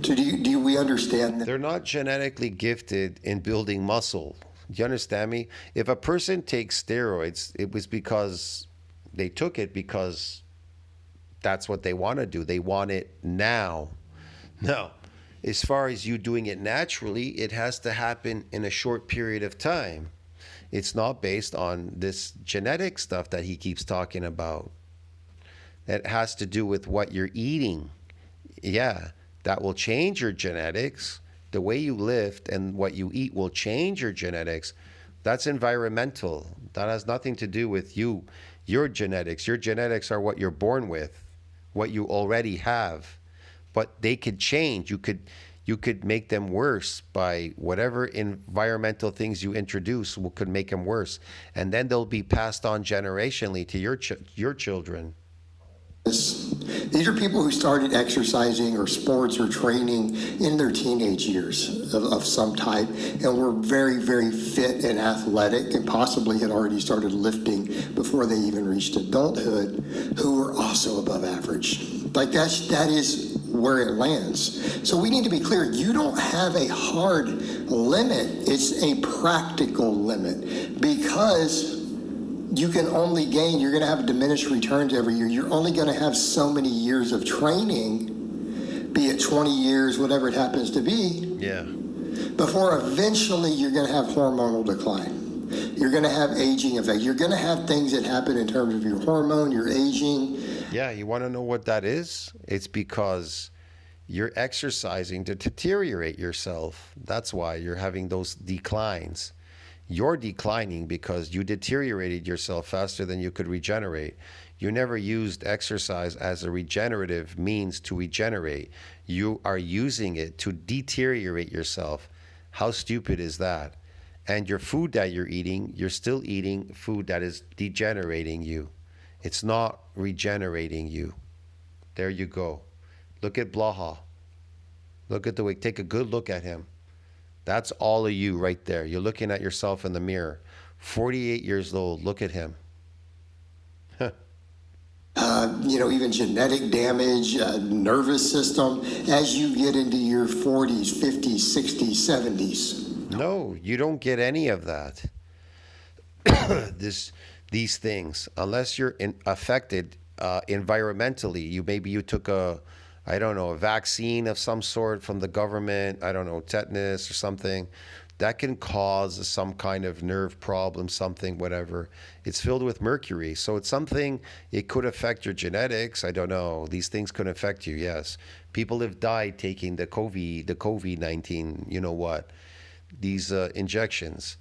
So do we understand that? They're not genetically gifted in building muscle. Do you understand me? If a person takes steroids, it was because they took it because that's what they want to do. They want it now. No. As far as you doing it naturally, it has to happen in a short period of time. It's not based on this genetic stuff that he keeps talking about. That has to do with what you're eating. Yeah, that will change your genetics. The way you lift and what you eat will change your genetics. That's environmental. That has nothing to do with you, your genetics. Your genetics are what you're born with, what you already have. But they could change. You could make them worse by whatever environmental things you introduce could make them worse. And then they'll be passed on generationally to your children. These are people who started exercising or sports or training in their teenage years of some type and were very, very fit and athletic and possibly had already started lifting before they even reached adulthood, who were also above average. Like that is where it lands. So we need to be clear, you don't have a hard limit, it's a practical limit because you can only gain, you're going to have diminished returns every year. You're only going to have so many years of training, be it 20 years, whatever it happens to be, Yeah. before eventually you're going to have hormonal decline. You're going to have aging effect. You're going to have things that happen in terms of your hormone, your aging. Yeah, you want to know what that is? It's because you're exercising to deteriorate yourself. That's why you're having those declines. You're declining because you deteriorated yourself faster than you could regenerate. You never used exercise as a regenerative means to regenerate. You are using it to deteriorate yourself. How stupid is that? And your food that you're eating, you're still eating food that is degenerating you. It's not regenerating you. There you go. Look at Blaha. Look at the way, take a good look at him. That's all of you right there. You're looking at yourself in the mirror. 48 years old. Look at him. Even genetic damage, nervous system, as you get into your 40s, 50s, 60s, 70s. No, you don't get any of that. These things, unless you're affected environmentally. Maybe you took a vaccine of some sort from the government. I don't know, tetanus or something. that can cause some kind of nerve problem, something, whatever. It's filled with mercury. So it's something, it could affect your genetics. I don't know. These things could affect you, yes. People have died taking the COVID-19, you know what, these injections.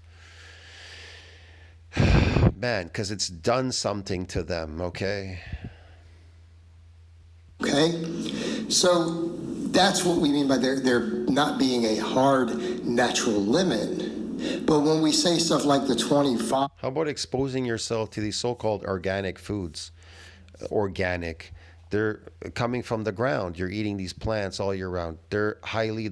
Man, because it's done something to them, okay? Okay? So that's what we mean by there not being a hard natural limit. But when we say stuff like the 25, How about exposing yourself to these so-called organic foods? Organic. They're coming from the ground. You're eating these plants all year round. They're highly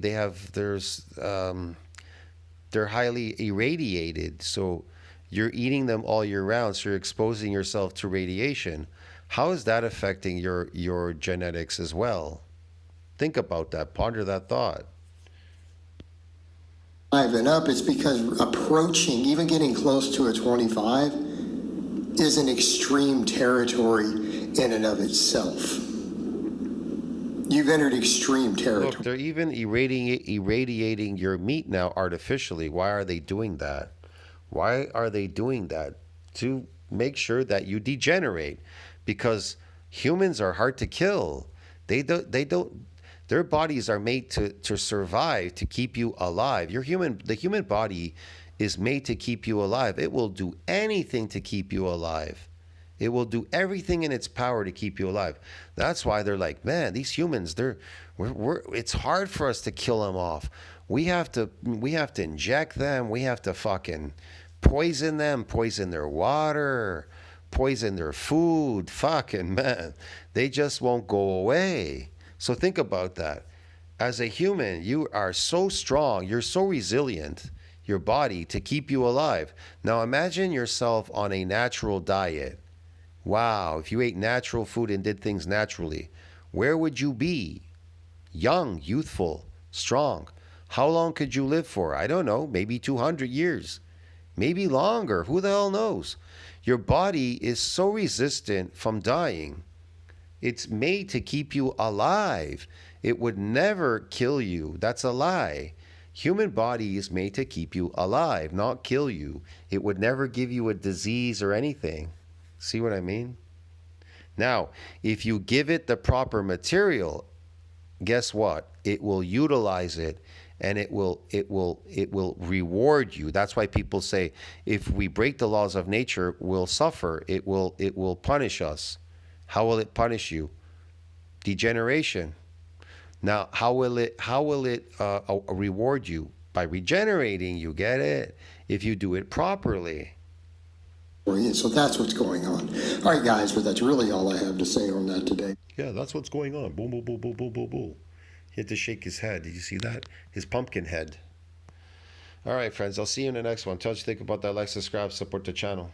irradiated. So you're eating them all year round. So you're exposing yourself to radiation. How is that affecting your genetics as well? Think about that. Ponder that thought. and up, it's because approaching, even getting close to a 25, is an extreme territory in and of itself. You've entered extreme territory. Look, they're even irradiating your meat now artificially. Why are they doing that? Why are they doing that? To make sure that you degenerate, because humans are hard to kill. Their bodies are made to survive, to keep you alive. The human body is made to keep you alive. It will do anything to keep you alive. It will do everything in its power to keep you alive. That's why they're like, man, these humans, it's hard for us to kill them off. We have to inject them. We have to fucking poison them, poison their water, poison their food. Fucking man, they just won't go away. So think about that. As a human, you are so strong, you're so resilient, your body, to keep you alive. Now imagine yourself on a natural diet. Wow, if you ate natural food and did things naturally, where would you be? Young, youthful, strong. How long could you live for? I don't know, maybe 200 years. Maybe longer. Who the hell knows? Your body is so resistant from dying. It's made to keep you alive. It would never kill you. That's a lie. Human body is made to keep you alive, not kill you. It would never give you a disease or anything. See what I mean? Now, if you give it the proper material, guess what? It will utilize it, and it will reward you. That's why people say, if we break the laws of nature, we'll suffer. It will punish us. How will it punish you? Degeneration. Now, how will it reward you? By regenerating you, get it? If you do it properly. So that's what's going on. All right, guys, but that's really all I have to say on that today. Yeah, that's what's going on. Boom, boom, boom, boom, boom, boom, boom. He had to shake his head. Did you see that? His pumpkin head. All right, friends. I'll see you in the next one. Tell us what you think about that. Like, subscribe, support the channel.